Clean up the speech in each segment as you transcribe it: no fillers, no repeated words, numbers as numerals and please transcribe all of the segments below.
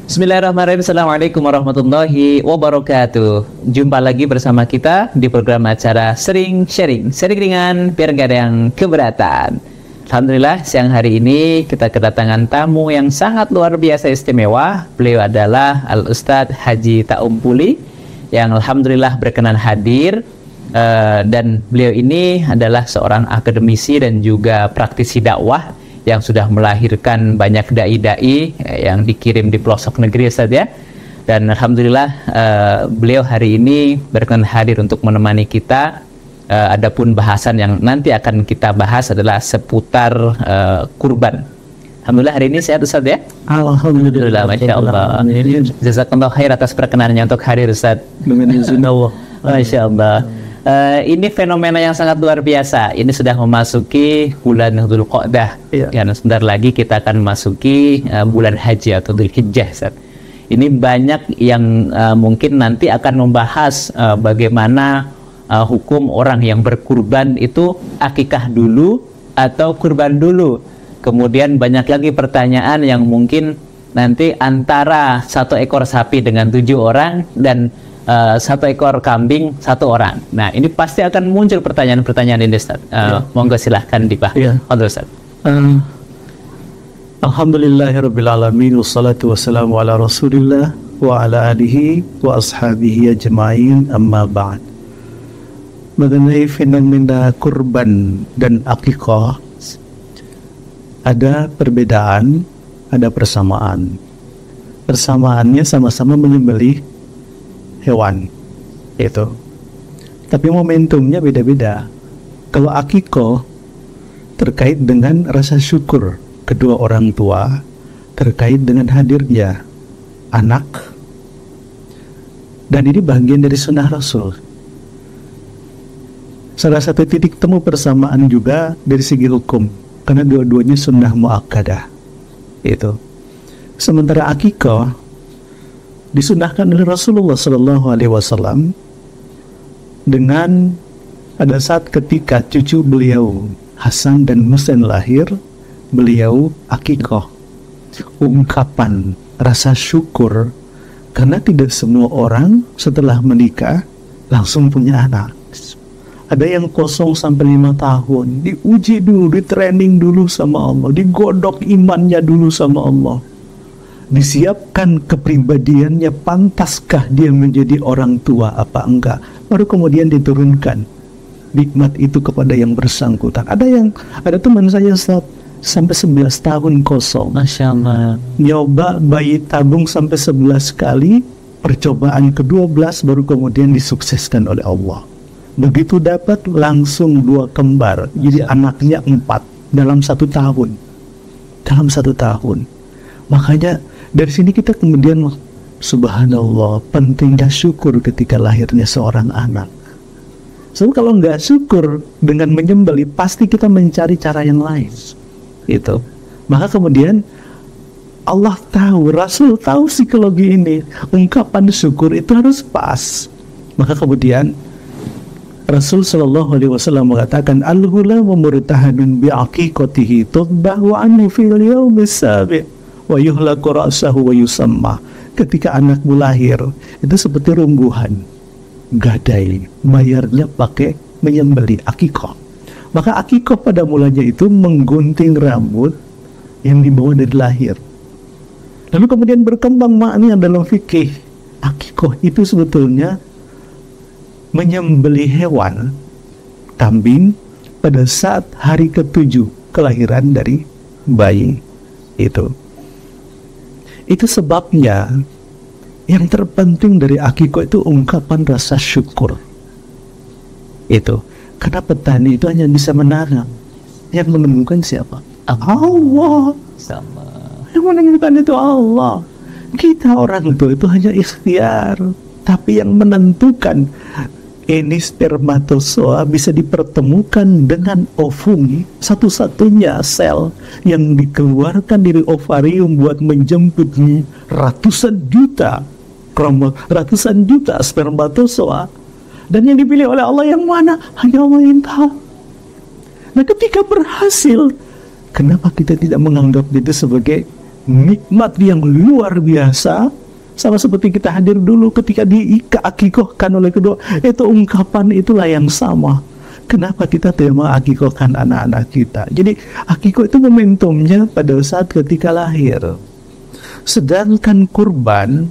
Bismillahirrahmanirrahim. Assalamualaikum warahmatullahi wabarakatuh. Jumpa lagi bersama kita di program acara Sering Sharing ringan biar gak ada yang keberatan. Alhamdulillah siang hari ini kita kedatangan tamu yang sangat luar biasa istimewa. Beliau adalah Al-Ustadz Haji Ta'umpuli yang alhamdulillah berkenan hadir. Dan beliau ini adalah seorang akademisi dan juga praktisi dakwah yang sudah melahirkan banyak dai-dai yang dikirim di pelosok negeri, Ustaz ya. Dan alhamdulillah beliau hari ini berkenan hadir untuk menemani kita. Adapun bahasan yang nanti akan kita bahas adalah seputar kurban. Alhamdulillah hari ini sehat, Ustaz ya? Alhamdulillah, Masya Allah. Jazakallah khair atas perkenannya untuk hadir, Ustaz. Dengan izin Allah. Masya Allah. Ini fenomena yang sangat luar biasa. Ini sudah memasuki bulan Dzulqa'dah. Dan sebentar lagi kita akan memasuki bulan haji atau Dzulhijjah. Ini banyak yang mungkin nanti akan membahas bagaimana hukum orang yang berkurban itu akikah dulu atau kurban dulu. Kemudian banyak lagi pertanyaan yang mungkin nanti antara 1 ekor sapi dengan 7 orang dan 1 ekor kambing 1 orang. Nah, ini pasti akan muncul pertanyaan-pertanyaan ini, Ustaz. Monggo silahkan dibahas. Ustaz. Alhamdulillahirabbil alamin wassalatu wassalamu ala Rasulillah wa ala alihi wa ashabihi ajma'in, amma ba'd. Mengenai fenomena kurban dan akikah, ada perbedaan, ada persamaan. Persamaannya sama-sama menyembelih hewan itu, tapi momentumnya beda-beda. Kalau akikoh terkait dengan rasa syukur kedua orang tua terkait dengan hadirnya anak, dan ini bagian dari sunnah Rasul. Salah satu titik temu persamaan juga dari segi hukum, karena dua-duanya sunnah muakkadah itu. Sementara akikoh disunahkan oleh Rasulullah SAW dengan pada saat ketika cucu beliau Hasan dan Husain lahir, beliau akikoh, ungkapan rasa syukur karena tidak semua orang setelah menikah langsung punya anak. Ada yang 0 sampai 5 tahun, diuji dulu, di training dulu sama Allah, digodok imannya dulu sama Allah, disiapkan kepribadiannya, pantaskah dia menjadi orang tua apa enggak, baru kemudian diturunkan nikmat itu kepada yang bersangkutan. Ada teman saya sampai 11 tahun kosong, Masya Allah, nyoba bayi tabung sampai 11 kali, percobaan ke-12 baru kemudian disukseskan oleh Allah. Begitu dapat langsung 2 kembar, jadi anaknya 4 dalam 1 tahun. Makanya dari sini kita kemudian, subhanallah, pentingnya syukur ketika lahirnya seorang anak. So kalau nggak syukur dengan menyembelih, pasti kita mencari cara yang lain. Itu. Maka kemudian Allah tahu, Rasul tahu psikologi ini. Ungkapan syukur itu harus pas. Maka kemudian Rasul Shallallahu Alaihi Wasallam mengatakan, al-hulamu murtahanun bi'aqiqatihi tudbah wa anhu fil yawmis sabi' wa yuhlaku ra'sahu wa yusamma. Ketika anakmu lahir, itu seperti rumbuhan, gadai, bayarnya pakai menyembelih akikah. Maka akikah pada mulanya itu menggunting rambut yang dibawa dari lahir. Lalu kemudian berkembang maknanya dalam fikih. Akikah itu sebetulnya menyembelih hewan, kambing, pada saat hari ke-7 kelahiran dari bayi itu. Itu sebabnya yang terpenting dari akikah itu ungkapan rasa syukur. Itu karena petani itu hanya bisa menanam, yang menemukan siapa? Allah. Yang menentukan itu Allah. Kita orang itu hanya ikhtiar, tapi yang menentukan ini spermatozoa bisa dipertemukan dengan ovum, satu-satunya sel yang dikeluarkan dari ovarium buat menjemput ratusan juta spermatozoa, dan yang dipilih oleh Allah yang mana? Hanya Allah yang tahu. Nah, ketika berhasil, kenapa kita tidak menganggap itu sebagai nikmat yang luar biasa, sama seperti kita hadir dulu ketika diakikohkan oleh kedua. Itu ungkapan itulah yang sama. Kenapa kita tidak mengakikohkan anak-anak kita? Jadi akikoh itu momentumnya pada saat ketika lahir. Sedangkan kurban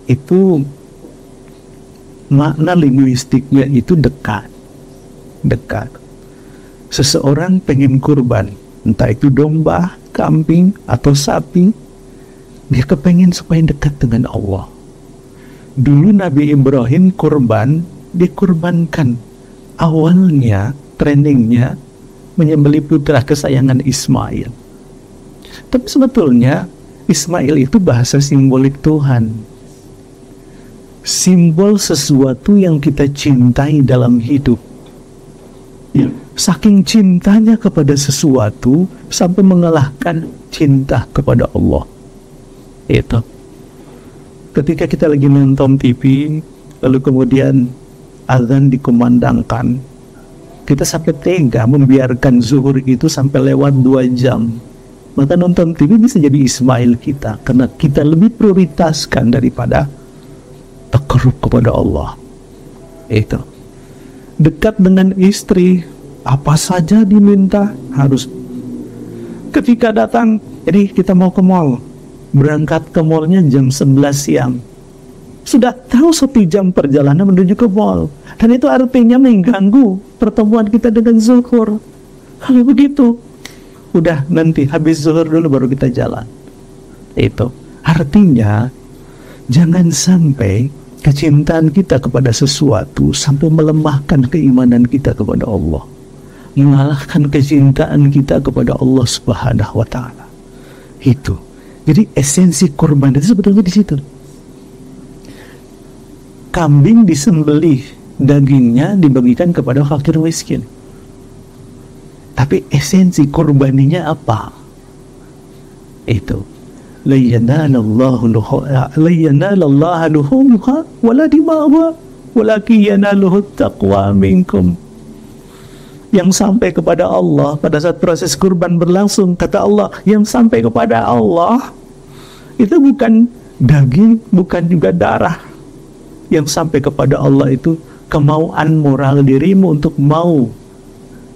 itu makna linguistiknya itu dekat. Seseorang pengen kurban, entah itu domba, kambing, atau sapi, dia kepengen supaya dekat dengan Allah. Dulu Nabi Ibrahim kurban, dikurbankan. Awalnya, trainingnya, menyembelih putra kesayangan Ismail. Tapi sebetulnya, Ismail itu bahasa simbolik Tuhan. Simbol sesuatu yang kita cintai dalam hidup. Ya, saking cintanya kepada sesuatu, sampai mengalahkan cinta kepada Allah. Itu. Ketika kita lagi nonton TV, lalu kemudian azan dikumandangkan, kita sampai tega membiarkan zuhur itu sampai lewat 2 jam. Maka nonton TV bisa jadi Ismail kita, karena kita lebih prioritaskan daripada takarrub kepada Allah. Itu. Dekat dengan istri, apa saja diminta harus. Ketika datang, jadi kita mau ke mall, berangkat ke mallnya jam 11 siang. Sudah tahu 1 jam perjalanan menuju ke mall, dan itu artinya mengganggu pertemuan kita dengan zuhur. Kalau begitu, udah nanti habis zuhur dulu baru kita jalan. Itu artinya jangan sampai kecintaan kita kepada sesuatu sampai melemahkan keimanan kita kepada Allah, mengalahkan kecintaan kita kepada Allah Subhanahu wa Ta'ala. Itu. Jadi esensi kurban itu sebetulnya di situ. Kambing disembelih, dagingnya dibagikan kepada fakir miskin. Tapi esensi kurbaninya apa? Itu. La yanalallahu luhumuha wala dima'uha walakin yanaluhu taqwa minkum. Yang sampai kepada Allah pada saat proses kurban berlangsung, kata Allah, yang sampai kepada Allah itu bukan daging, bukan juga darah. Yang sampai kepada Allah itu kemauan moral dirimu untuk mau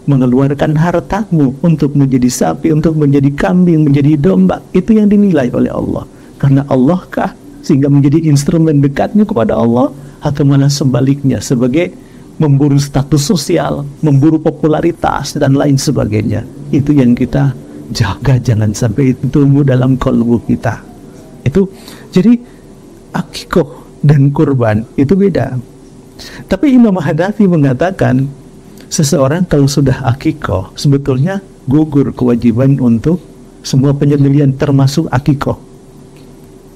mengeluarkan hartamu untuk menjadi sapi, untuk menjadi kambing, menjadi domba. Itu yang dinilai oleh Allah. Karena Allah kah sehingga menjadi instrumen dekatnya kepada Allah, atau malah sebaliknya sebagai memburu status sosial, memburu popularitas dan lain sebagainya. Itu yang kita jaga, jangan sampai itu tumbuh dalam kalbu kita. Itu jadi akikoh dan kurban itu beda. Tapi Imam Hanafi mengatakan seseorang kalau sudah akikoh sebetulnya gugur kewajiban untuk semua penyembelihan termasuk akikoh.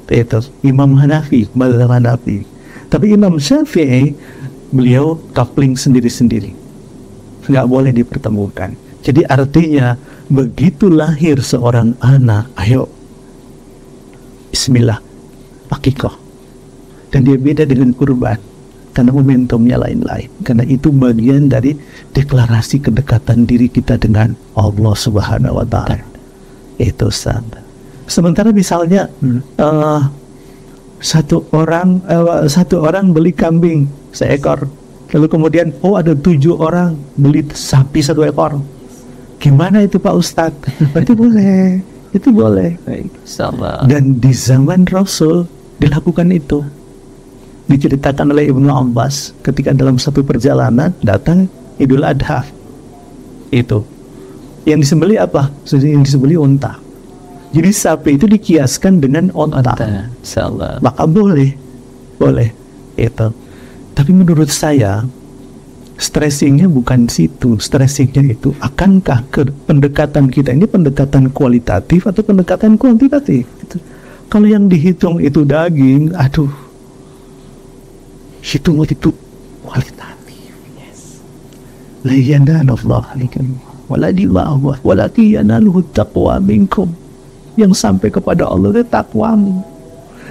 Itu Imam Hanafi, mazhab Hanafi. Tapi Imam Syafi'i beliau coupling sendiri-sendiri, nggak boleh dipertemukan. Jadi artinya begitu lahir seorang anak, ayo Bismillah akikoh. Dan dia beda dengan kurban karena momentumnya lain-lain, karena itu bagian dari deklarasi kedekatan diri kita dengan Allah Subhanahu wa Ta'ala. Itu sama. Sementara misalnya satu orang beli kambing seekor, lalu kemudian ada 7 orang beli sapi 1 ekor. Gimana itu Pak Ustadz? Itu boleh, itu boleh. Salah. Dan di zaman Rasul dilakukan itu. Diceritakan oleh Ibnu Abbas ketika dalam satu perjalanan datang Idul Adha. Itu yang disembeli apa? Yang disembeli unta. Jadi sapi itu dikiaskan dengan unta. Salah. Maka boleh itu. Tapi menurut saya stressingnya bukan situ. Stressingnya itu akankah pendekatan kita ini pendekatan kualitatif atau pendekatan kuantitatif? Gitu. Kalau yang dihitung itu daging, hitung itu kualitatif. Yes. La yanalullah alaikum wala dima'uh walakin yanaluhu taqwa minkum. Yang sampai kepada Allah itu takwamu.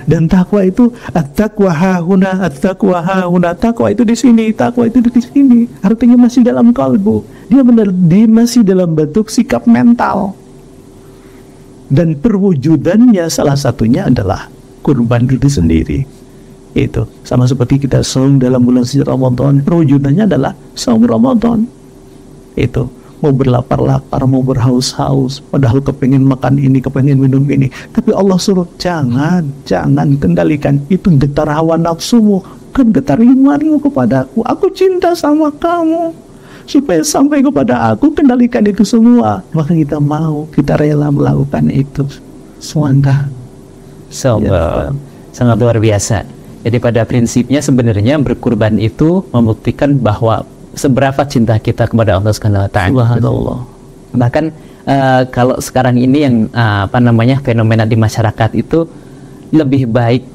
Dan takwa itu at-taqwa hahuna, at-taqwa hahuna. Takwa itu di sini, takwa itu di sini. Artinya masih dalam kalbu. Dia masih dalam bentuk sikap mental. dan perwujudannya salah satunya adalah kurban itu sendiri. Itu sama seperti kita saum dalam bulan suci Ramadan, perwujudannya adalah saum Ramadan. Itu mau berlapar-lapar, mau berhaus-haus, padahal kepengen makan ini, kepengen minum ini, tapi Allah suruh jangan kendalikan itu getar hawa nafsumu, kan getar imanmu kepadaku, aku cinta sama kamu, supaya sampai kepada aku kendalikan itu semua, maka kita rela melakukan itu semuanya. Sangat luar biasa. Jadi pada prinsipnya sebenarnya berkurban itu membuktikan bahwa seberapa cinta kita kepada Allah Subhanahu wa Ta'ala. Subhanallah. Bahkan kalau sekarang ini yang fenomena di masyarakat itu lebih baik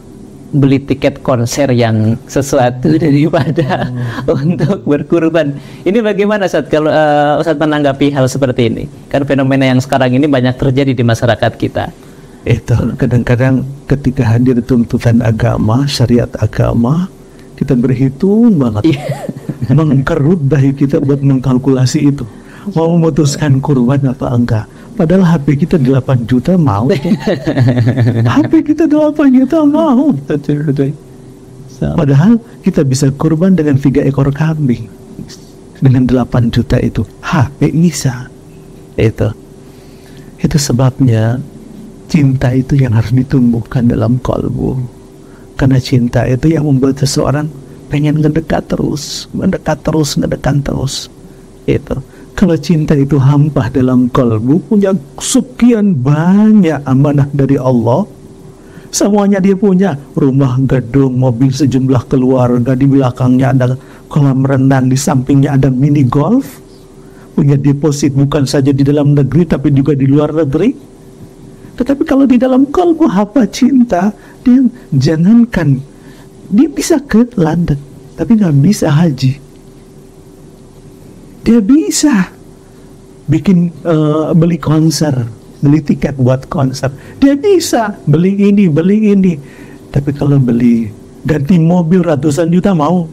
beli tiket konser yang sesuatu daripada untuk berkurban. Ini bagaimana Ustaz kalau Ustaz menanggapi hal seperti ini? Kan fenomena yang sekarang ini banyak terjadi di masyarakat kita. Itu kadang-kadang ketika hadir tuntutan agama, syariat agama, kita berhitung banget, mengkerut dahi kita buat mengkalkulasi itu, mau memutuskan kurban apa enggak. Padahal HP kita 8 juta mau, HP kita 8 juta mau. Padahal kita bisa kurban dengan 3 ekor kambing, dengan 8 juta itu HP bisa. Itu sebabnya cinta itu yang harus ditumbuhkan dalam kalbu. Karena cinta itu yang membuat seseorang pengen mendekat terus. Itu. Kalau cinta itu hampa dalam kalbu, punya sekian banyak amanah dari Allah, semuanya dia punya, rumah, gedung, mobil, sejumlah keluarga, di belakangnya ada kolam renang, di sampingnya ada mini golf, punya deposit bukan saja di dalam negeri tapi juga di luar negeri. Tetapi kalau di dalam kalbu hampa cinta, dia jangankan dia bisa ke London tapi nggak bisa haji. Dia bisa bikin beli konser, beli tiket buat konser. Dia bisa beli ini. Tapi kalau beli ganti mobil ratusan juta mau.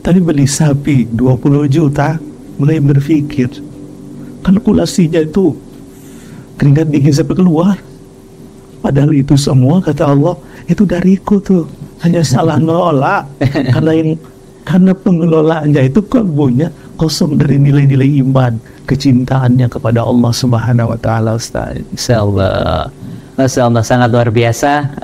Tapi beli sapi 20 juta mulai berpikir. Kalkulasinya itu keringat dingin sampai keluar. Padahal itu semua kata Allah itu dariku tuh, hanya salah nolak karena pengelolaannya itu kalbunya kosong dari nilai-nilai iman, kecintaannya kepada Allah Subhanahu wa Ta'ala. Insyaallah. Masya Allah, sangat luar biasa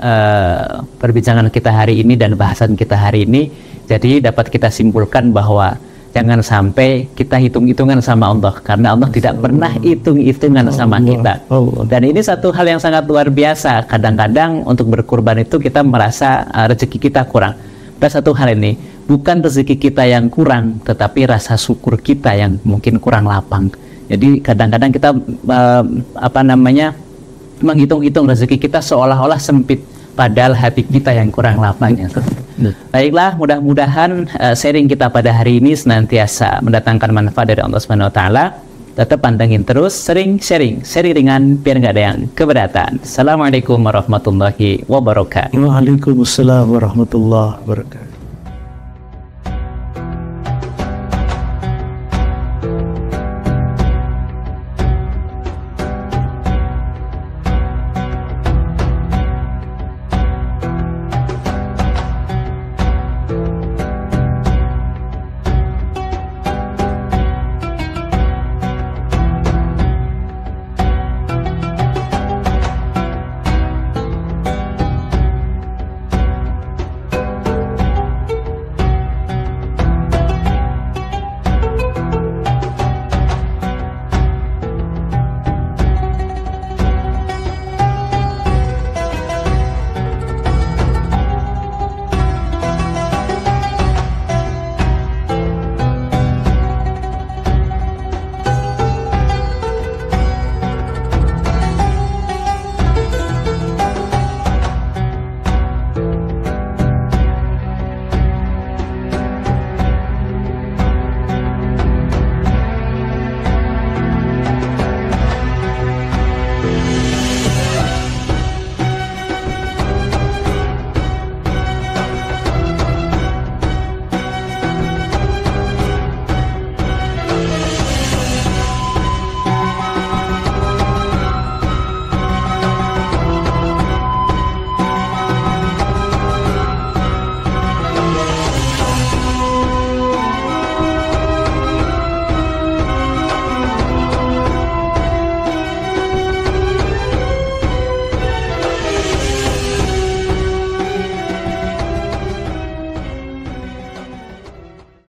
perbincangan kita hari ini dan bahasan kita hari ini. Jadi dapat kita simpulkan bahwa jangan sampai kita hitung-hitungan sama Allah, karena Allah tidak pernah hitung-hitungan sama kita. Dan ini satu hal yang sangat luar biasa. Kadang-kadang untuk berkurban itu kita merasa rezeki kita kurang. Dan satu hal ini, bukan rezeki kita yang kurang, tetapi rasa syukur kita yang mungkin kurang lapang. Jadi kadang-kadang kita menghitung-hitung rezeki kita seolah-olah sempit, padahal hati kita yang kurang lapang. Baiklah, mudah-mudahan sharing kita pada hari ini senantiasa mendatangkan manfaat dari Allah Subhanahu wa Ta'ala. Tetap pantengin terus, sering sharing ringan biar nggak ada yang keberatan. Assalamualaikum warahmatullahi wabarakatuh. Waalaikumsalam warahmatullahi wabarakatuh.